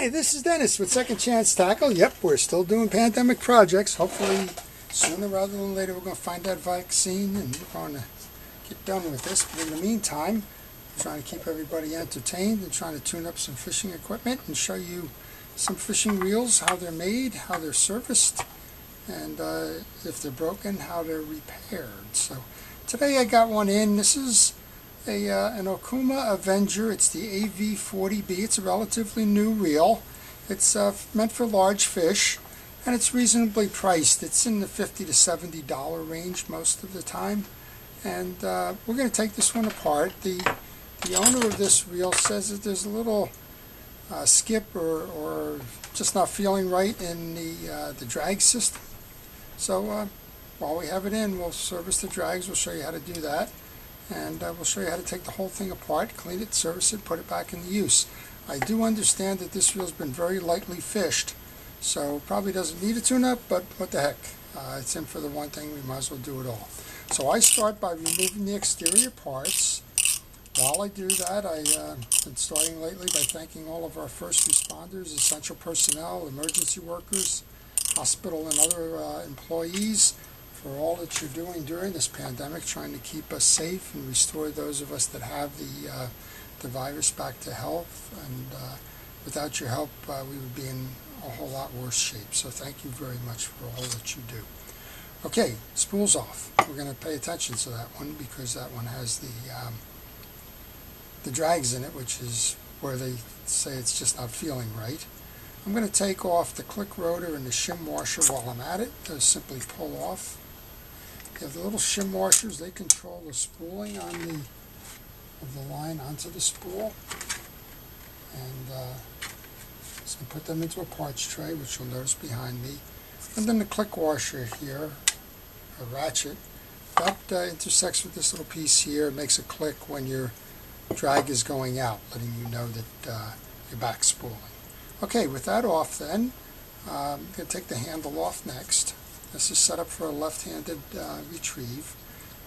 Hi, this is Dennis with Second Chance Tackle. Yep, we're still doing pandemic projects. Hopefully, sooner rather than later, we're going to find that vaccine and we're going to get done with this. But in the meantime, I'm trying to keep everybody entertained and trying to tune up some fishing equipment and show you some fishing reels, how they're made, how they're serviced, and if they're broken, how they're repaired. So today I got one in. This is an Okuma Avenger. It's the AV80B. It's a relatively new reel. It's meant for large fish, and it's reasonably priced. It's in the $50 to $70 range most of the time. And we're going to take this one apart. The owner of this reel says that there's a little skip or just not feeling right in the drag system. So while we have it in, we'll service the drags. We'll show you how to do that. And we'll show you how to take the whole thing apart, clean it, service it, put it back into use. I do understand that this reel's been very lightly fished, so probably doesn't need a tune-up, but what the heck. It's in for the one thing, we might as well do it all. So I start by removing the exterior parts. While I do that, I've been starting lately by thanking all of our first responders, essential personnel, emergency workers, hospital and other employees, for all that you're doing during this pandemic, trying to keep us safe and restore those of us that have the virus back to health. And without your help, we would be in a whole lot worse shape. So thank you very much for all that you do. Okay, spool's off. We're going to pay attention to that one because that one has the drags in it, which is where they say it's just not feeling right. I'm going to take off the click rotor and the shim washer while I'm at it. Those simply pull off. You have the little shim washers. They control the spooling of the line onto the spool. And so put them into a parts tray, which you'll notice behind me. And then the click washer here, a ratchet, that intersects with this little piece here. It makes a click when your drag is going out, letting you know that you're back spooling. Okay, with that off then, I'm going to take the handle off next. This is set up for a left-handed retrieve.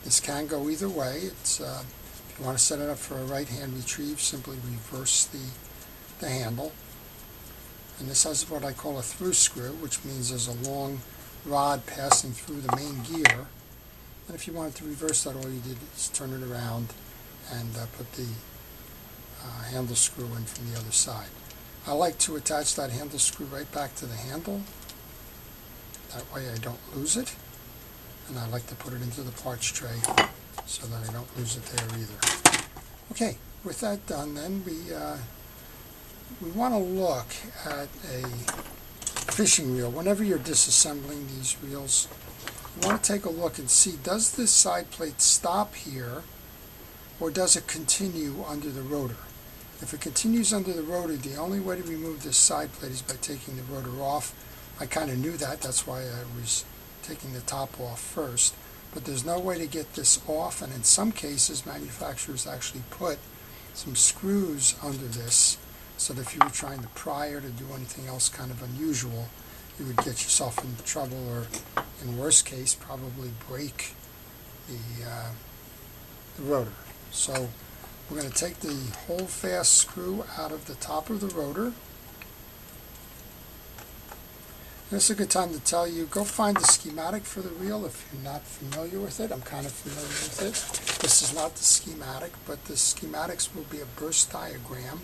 This can go either way. It's if you want to set it up for a right-hand retrieve, simply reverse the handle. And this has what I call a through screw, which means there's a long rod passing through the main gear. And if you wanted to reverse that, all you did is turn it around and put the handle screw in from the other side. I like to attach that handle screw right back to the handle. That way I don't lose it. And I like to put it into the parts tray so that I don't lose it there either. Okay, with that done then, we want to look at a fishing reel. Whenever you're disassembling these reels, you want to take a look and see, does this side plate stop here or does it continue under the rotor? If it continues under the rotor, the only way to remove this side plate is by taking the rotor off. I kind of knew that, that's why I was taking the top off first. But there's no way to get this off, and in some cases manufacturers actually put some screws under this so that if you were trying to pry or to do anything else kind of unusual, you would get yourself into trouble or, in worst case, probably break the rotor. So we're going to take the hold fast screw out of the top of the rotor. This is a good time to tell you, go find the schematic for the reel if you're not familiar with it. I'm kind of familiar with it. This is not the schematic, but the schematics will be a burst diagram.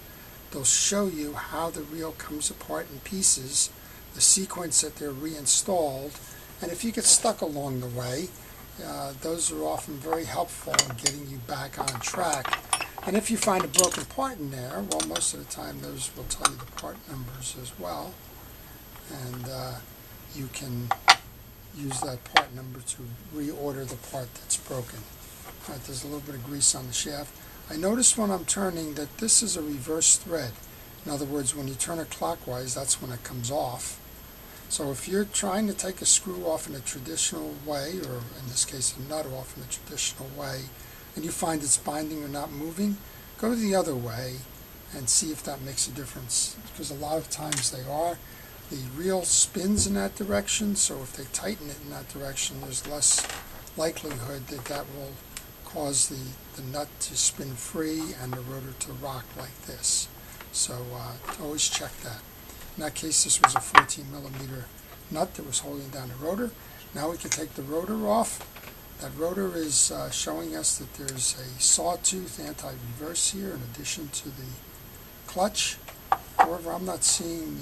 They'll show you how the reel comes apart in pieces, the sequence that they're reinstalled, and if you get stuck along the way, those are often very helpful in getting you back on track. And if you find a broken part in there, well, most of the time those will tell you the part numbers as well. And you can use that part number to reorder the part that's broken. All right, there's a little bit of grease on the shaft. I notice when I'm turning that this is a reverse thread. In other words, when you turn it clockwise, that's when it comes off. So if you're trying to take a screw off in a traditional way, or in this case a nut off in a traditional way, and you find it's binding or not moving, go the other way and see if that makes a difference, because a lot of times they are. The reel spins in that direction, so if they tighten it in that direction, there's less likelihood that that will cause the nut to spin free and the rotor to rock like this. So always check that. In that case, this was a 14mm nut that was holding down the rotor. Now we can take the rotor off. That rotor is showing us that there's a sawtooth anti-reverse here in addition to the clutch. However, I'm not seeing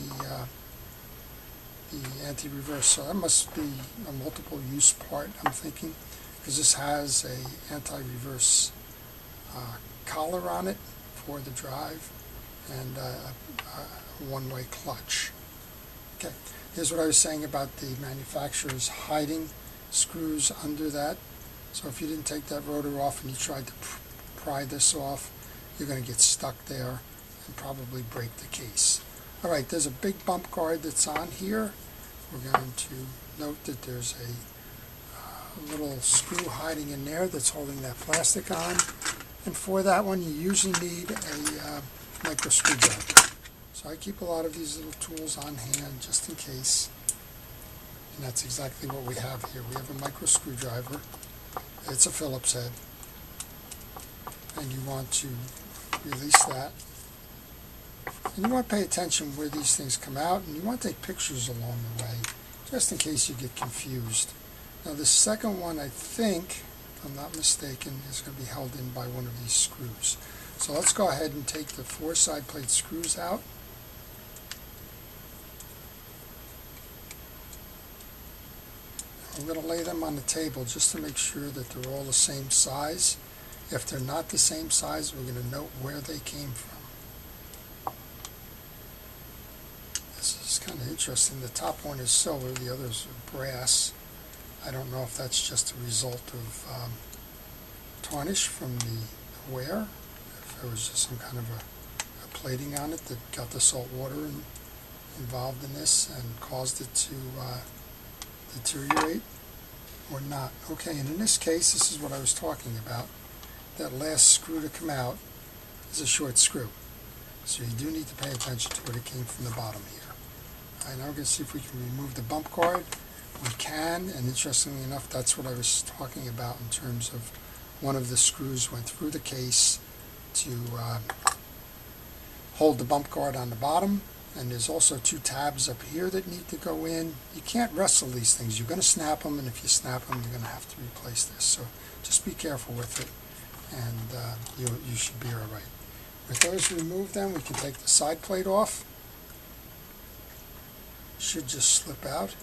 the anti-reverse, so that must be a multiple use part, I'm thinking, because this has a anti-reverse collar on it for the drive and a one-way clutch. Okay, here's what I was saying about the manufacturers hiding screws under that. So if you didn't take that rotor off and you tried to pry this off, you're going to get stuck there and probably break the case. Alright, there's a big bump guard that's on here. We're going to note that there's a little screw hiding in there that's holding that plastic on. And for that one, you usually need a micro screwdriver. So I keep a lot of these little tools on hand just in case. And that's exactly what we have here. We have a micro screwdriver. It's a Phillips head. And you want to release that. And you want to pay attention where these things come out, and you want to take pictures along the way, just in case you get confused. Now the second one, I think, if I'm not mistaken, is going to be held in by one of these screws. So let's go ahead and take the 4 side plate screws out. I'm going to lay them on the table just to make sure that they're all the same size. If they're not the same size, we're going to note where they came from. This is kind of interesting. The top one is silver, the others are brass. I don't know if that's just a result of tarnish from the wear, if there was just some kind of a plating on it that got the salt water involved in this and caused it to deteriorate, or not. Okay, and in this case, this is what I was talking about. That last screw to come out is a short screw. So you do need to pay attention to where it came from the bottom here. All right, now we're going to see if we can remove the bump guard. We can, and interestingly enough, that's what I was talking about in terms of one of the screws went through the case to hold the bump guard on the bottom. And there's also 2 tabs up here that need to go in. You can't wrestle these things. You're going to snap them, and if you snap them, you're going to have to replace this. So just be careful with it, and you should be all right. With those removed, then we can take the side plate off. Should just slip out.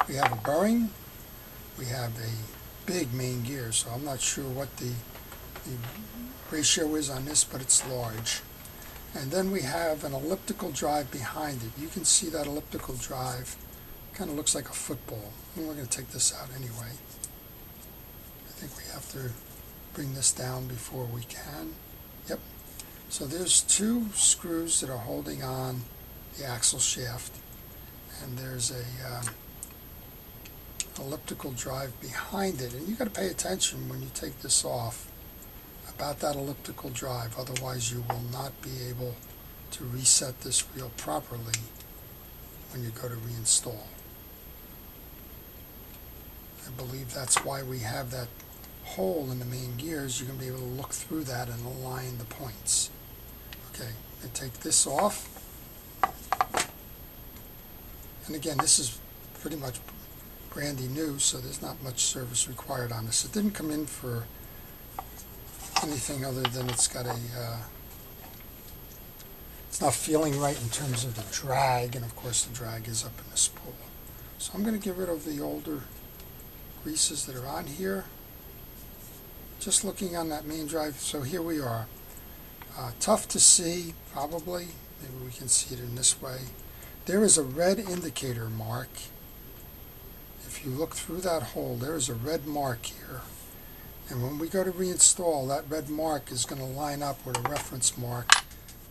We have a bearing. We have a big main gear, so I'm not sure what the ratio is on this, but it's large. And then we have an elliptical drive behind it. You can see that elliptical drive kind of looks like a football. And we're going to take this out anyway. I think we have to bring this down before we can. Yep. So there's 2 screws that are holding on the axle shaft. And there's a elliptical drive behind it. And you've got to pay attention when you take this off about that elliptical drive, otherwise you will not be able to reset this wheel properly when you go to reinstall. I believe that's why we have that hole in the main gears. You're going to be able to look through that and align the points. Okay, I take this off. And again, this is pretty much brandy new, so there's not much service required on this. It didn't come in for anything other than it's got it's not feeling right in terms of the drag, and of course the drag is up in the spool. So I'm going to get rid of the older greases that are on here. Just looking on that main drive, so here we are. Tough to see, probably. Maybe we can see it in this way. There is a red indicator mark. If you look through that hole, there is a red mark here. And when we go to reinstall, that red mark is going to line up with a reference mark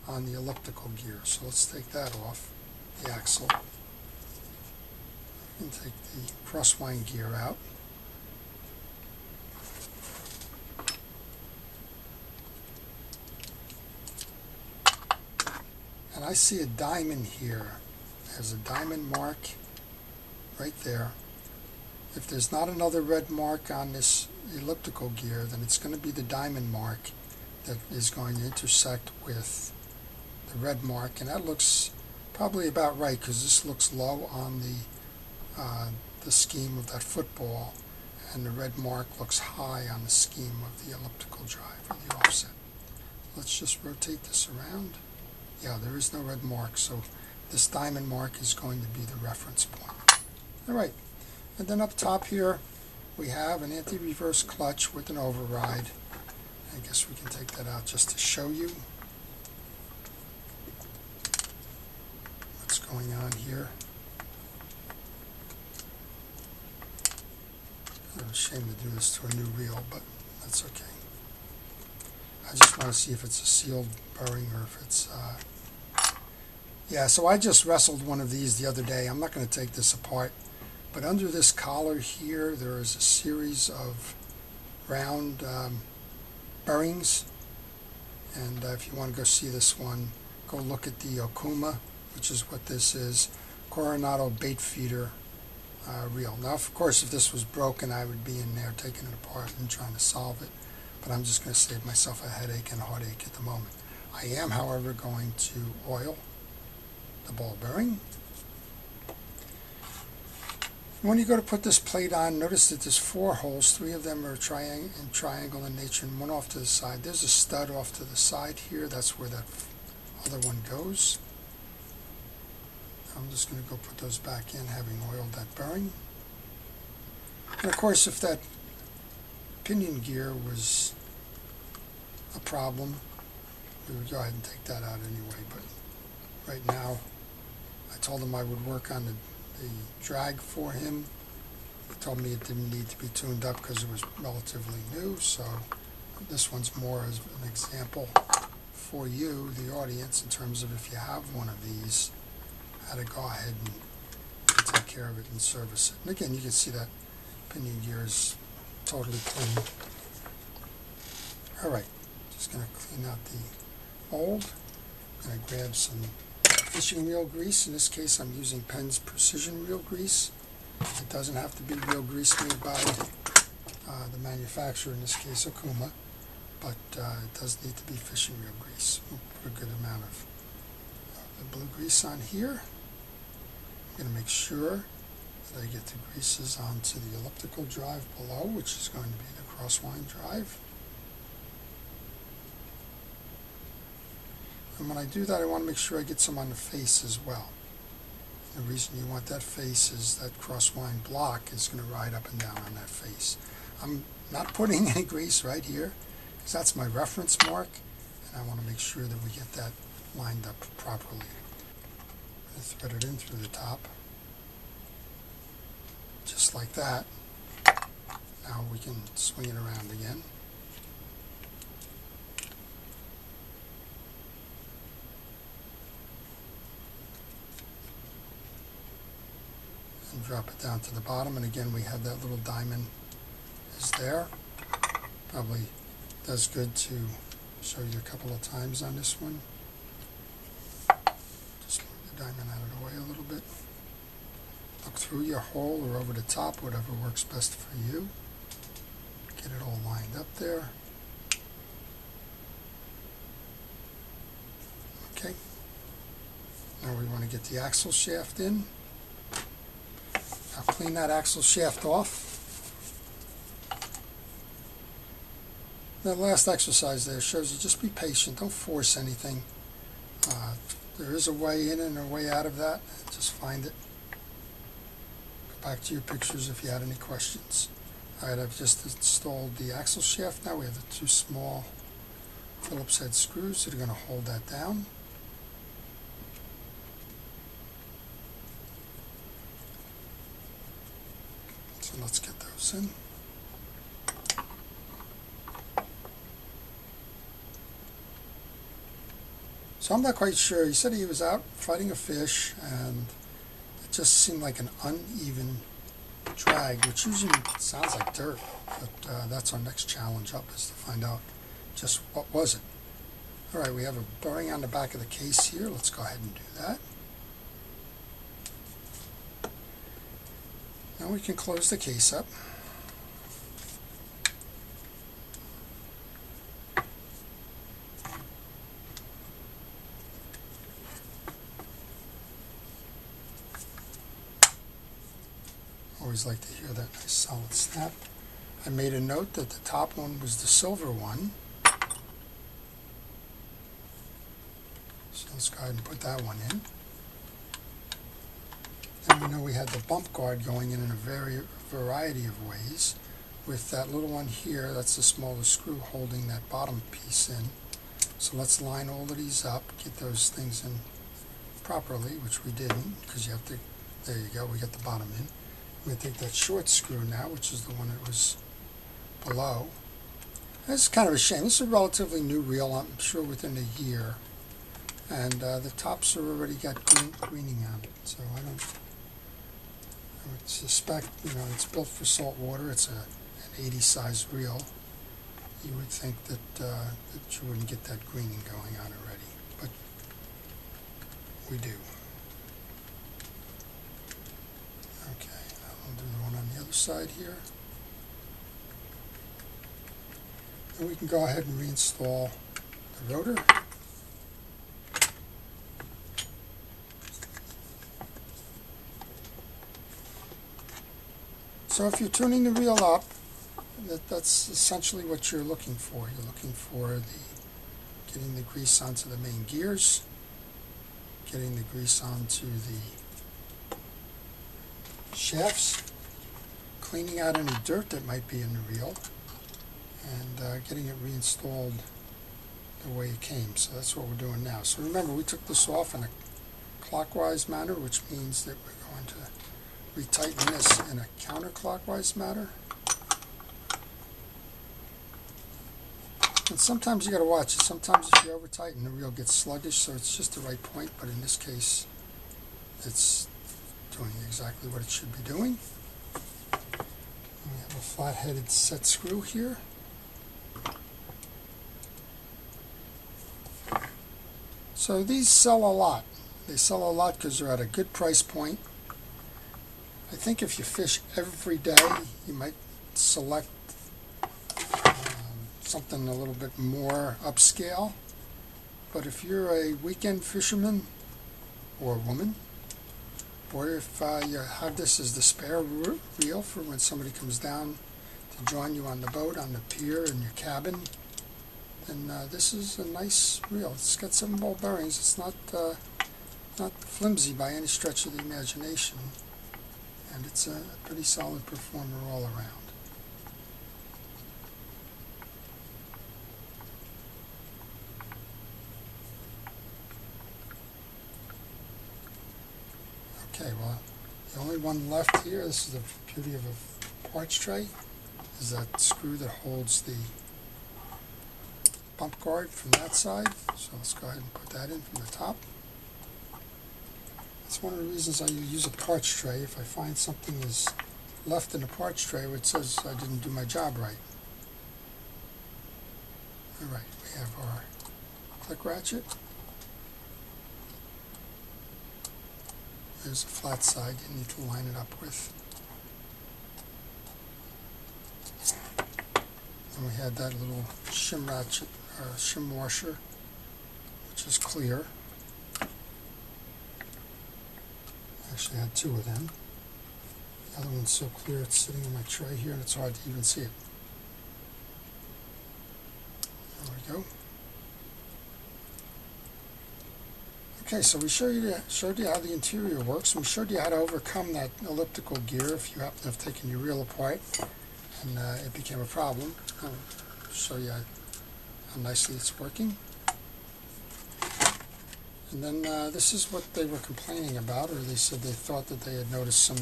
on the elliptical gear. So let's take that off, the axle. And take the crosswind gear out. And I see a diamond here. There's a diamond mark right there. If there's not another red mark on this elliptical gear, then it's going to be the diamond mark that is going to intersect with the red mark, and that looks Probably about right, because this looks low on the scheme of that football, and the red mark looks high on the scheme of the elliptical drive or the offset. Let's just rotate this around. Yeah, there is no red mark, so this diamond mark is going to be the reference point. All right, and then up top here we have an anti-reverse clutch with an override. I guess we can take that out just to show you what's going on here. It's a shame to do this to a new reel, but that's okay. I just want to see if it's a sealed bearing or if it's yeah, so I just wrestled one of these the other day. I'm not going to take this apart, but under this collar here there is a series of round bearings, and if you want to go see this one, go look at the Okuma, which is what this is, Coronado bait feeder reel. Now of course if this was broken I would be in there taking it apart and trying to solve it, but I'm just going to save myself a headache and a heartache at the moment. I am however going to oil the ball bearing. When you go to put this plate on, notice that there's 4 holes. 3 of them are triangle in nature and 1 off to the side. There's a stud off to the side here. That's where that other one goes. I'm just going to go put those back in, having oiled that bearing. And of course, if that pinion gear was a problem, we would go ahead and take that out anyway. But right now, I told him I would work on the drag for him. He told me it didn't need to be tuned up because it was relatively new, so this one's more as an example for you, the audience, in terms of if you have one of these, how to go ahead and take care of it and service it. And again, you can see that pinion gear is totally clean. Alright, just going to clean out the mold. I'm going to grab some fishing reel grease. In this case I'm using Penn's precision reel grease. It doesn't have to be real grease made by the manufacturer, in this case Okuma, but it does need to be fishing reel grease. We'll put a good amount of the blue grease on here. I'm going to make sure that I get the greases onto the elliptical drive below, which is going to be the crosswind drive. And when I do that, I want to make sure I get some on the face as well. The reason you want that face is that crosswind block is going to ride up and down on that face. I'm not putting any grease right here because that's my reference mark, and I want to make sure that we get that lined up properly. I'm going to thread it in through the top, just like that. Now we can swing it around again. And drop it down to the bottom, and again we have that little diamond is there. Probably does good to show you a couple of times on this one. Just move the diamond out of the way a little bit. Look through your hole or over the top, whatever works best for you. Get it all lined up there. Okay. Now we want to get the axle shaft in. Now clean that axle shaft off. That last exercise there shows you just be patient, don't force anything. There is a way in and a way out of that, just find it. Go back to your pictures if you had any questions. Alright, I've just installed the axle shaft. Now we have the 2 small Phillips head screws that are going to hold that down. So let's get those in. So I'm not quite sure. He said he was out fighting a fish and it just seemed like an uneven drag, which usually sounds like dirt, but that's our next challenge up, is to find out just what was it. Alright, we have a bearing on the back of the case here. Let's go ahead and do that. Now we can close the case up. always like to hear that nice solid snap. I made a note that the top one was the silver one. So let's go ahead and put that one in. And we know we had the bump guard going in a variety of ways. With that little one here, that's the smallest screw holding that bottom piece in. So let's line all of these up, get those things in properly, which we didn't, because you have to, there you go, we got the bottom in. I'm going to take that short screw now, which is the one that was below. This is kind of a shame. This is a relatively new reel, I'm sure within a year. And the tops are already got greening on it, so I would suspect, it's built for salt water. It's an 80 size reel. You would think that you wouldn't get that greening going on already, but we do. Okay, I'll do the one on the other side here. And we can go ahead and reinstall the rotor. So if you're tuning the reel up, that's essentially what you're looking for. You're looking for getting the grease onto the main gears, getting the grease onto the shafts, cleaning out any dirt that might be in the reel, and getting it reinstalled the way it came. So that's what we're doing now. So remember, we took this off in a clockwise manner, which means that we're going to retighten this in a counterclockwise manner. And sometimes you got to watch it. Sometimes if you over tighten, the reel gets sluggish, so it's just the right point. But in this case, it's doing exactly what it should be doing. We have a flat-headed set screw here. So these sell a lot. They sell a lot because they're at a good price point. I think if you fish every day, you might select something a little bit more upscale. But if you're a weekend fisherman or woman, or if you have this as the spare reel for when somebody comes down to join you on the boat, on the pier, in your cabin, then this is a nice reel. It's got 7 ball bearings. It's not flimsy by any stretch of the imagination, and it's a pretty solid performer all around. Okay, well, the only one left here, this is the beauty of a parts tray, is that screw that holds the bump guard from that side. So let's go ahead and put that in from the top. That's one of the reasons I use a parts tray. If I find something is left in the parts tray where it says I didn't do my job right. Alright, we have our click ratchet. There's a flat side you need to line it up with. And we had that little shim ratchet, shim washer, which is clear. Actually, I had 2 of them. The other one's so clear it's sitting in my tray here and it's hard to even see it. There we go. Okay, so we showed you how the interior works, and we showed you how to overcome that elliptical gear if you happen to have taken your reel apart and it became a problem. I'll show you how nicely it's working. And then this is what they were complaining about, or they said they thought that they had noticed some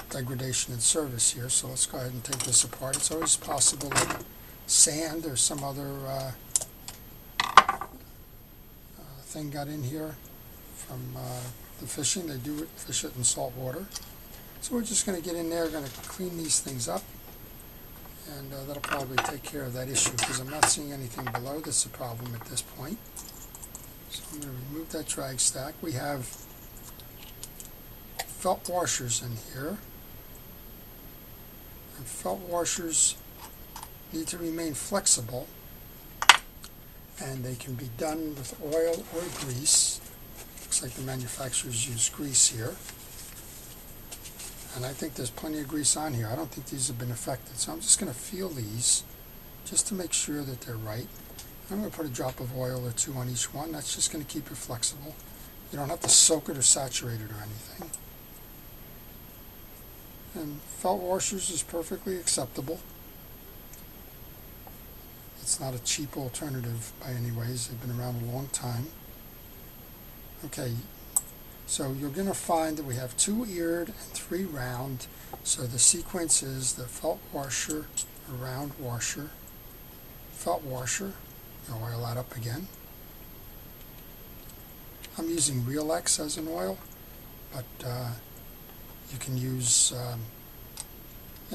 degradation in service here. So let's go ahead and take this apart. It's always possible that sand or some other thing got in here from the fishing. They do fish it in salt water. So we're just going to get in there, going to clean these things up, and that'll probably take care of that issue, because I'm not seeing anything below that's a problem at this point. So I'm going to remove that drag stack. We have felt washers in here, and felt washers need to remain flexible, and they can be done with oil or grease. Looks like the manufacturers use grease here. And I think there's plenty of grease on here. I don't think these have been affected. So I'm just going to feel these just to make sure that they're right. I'm going to put a drop of oil or two on each one. That's just going to keep it flexible. You don't have to soak it or saturate it or anything. And felt washers is perfectly acceptable. It's not a cheap alternative by any ways. They've been around a long time. Okay, so you're going to find that we have 2 eared and 3 round. So the sequence is the felt washer, a round washer, felt washer. I'll oil that up again. I'm using Real X as an oil, but you can use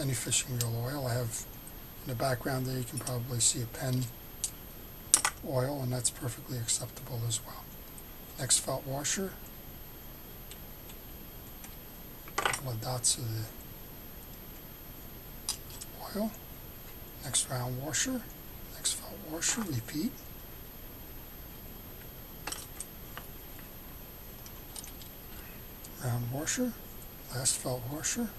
any fishing reel oil. I have in the background there, you can probably see a pen oil, and that's perfectly acceptable as well. Next felt washer. A couple of dots of the oil. Next round washer. Next felt washer, repeat. Round washer, last felt washer.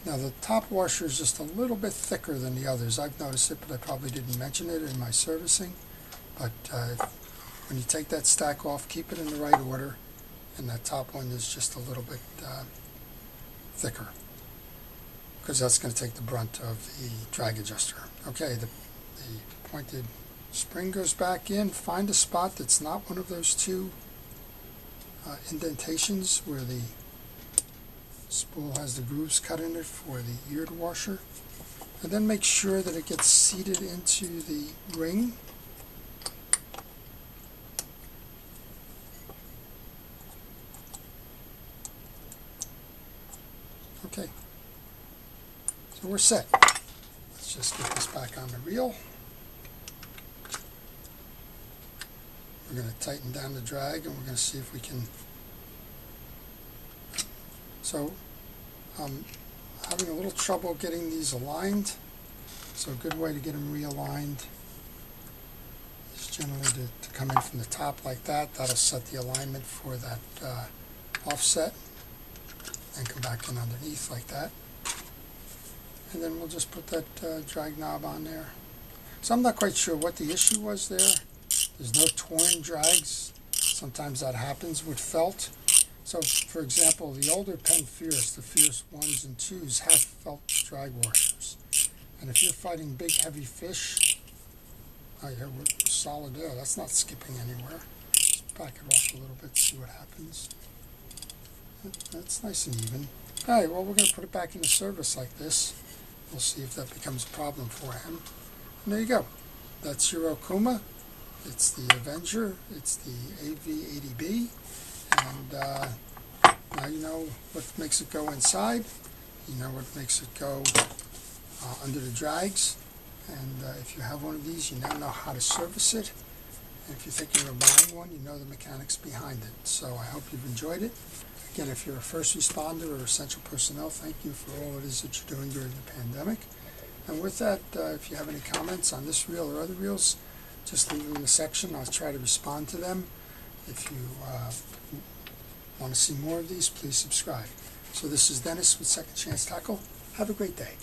Now the top washer is just a little bit thicker than the others. I've noticed it, but I probably didn't mention it in my servicing. But when you take that stack off, keep it in the right order, and that top one is just a little bit thicker, because that's going to take the brunt of the drag adjuster. Okay, the pointed spring goes back in. Find a spot that's not one of those 2 indentations where the spool has the grooves cut in it for the eared washer, and then make sure that it gets seated into the ring. Okay, so we're set. Let's just get this back on the reel. We're going to tighten down the drag, and we're going to see if we can. So I'm having a little trouble getting these aligned, so a good way to get them realigned is generally to come in from the top like that. That'll set the alignment for that offset, and come back in underneath like that. And then we'll just put that drag knob on there. So I'm not quite sure what the issue was there. There's no torn drags. Sometimes that happens with felt. So, for example, the older Penn Fierce, the Fierce 1s and 2s, have felt drag washers. And if you're fighting big, heavy fish, oh yeah, we're solid there. That's not skipping anywhere. Let's back it off a little bit, see what happens. That's nice and even. All right, well, we're going to put it back into service like this. We'll see if that becomes a problem for him. And there you go. That's your Okuma. It's the Avenger. It's the AV80B. And now you know what makes it go inside. You know what makes it go under the drags. And if you have one of these, you now know how to service it. And if you're thinking of buying one, you know the mechanics behind it. So I hope you've enjoyed it. Again, if you're a first responder or essential personnel, thank you for all it is that you're doing during the pandemic. And with that, if you have any comments on this reel or other reels, just leave them in the section. I'll try to respond to them. If you want to see more of these, please subscribe. So this is Dennis with Second Chance Tackle. Have a great day.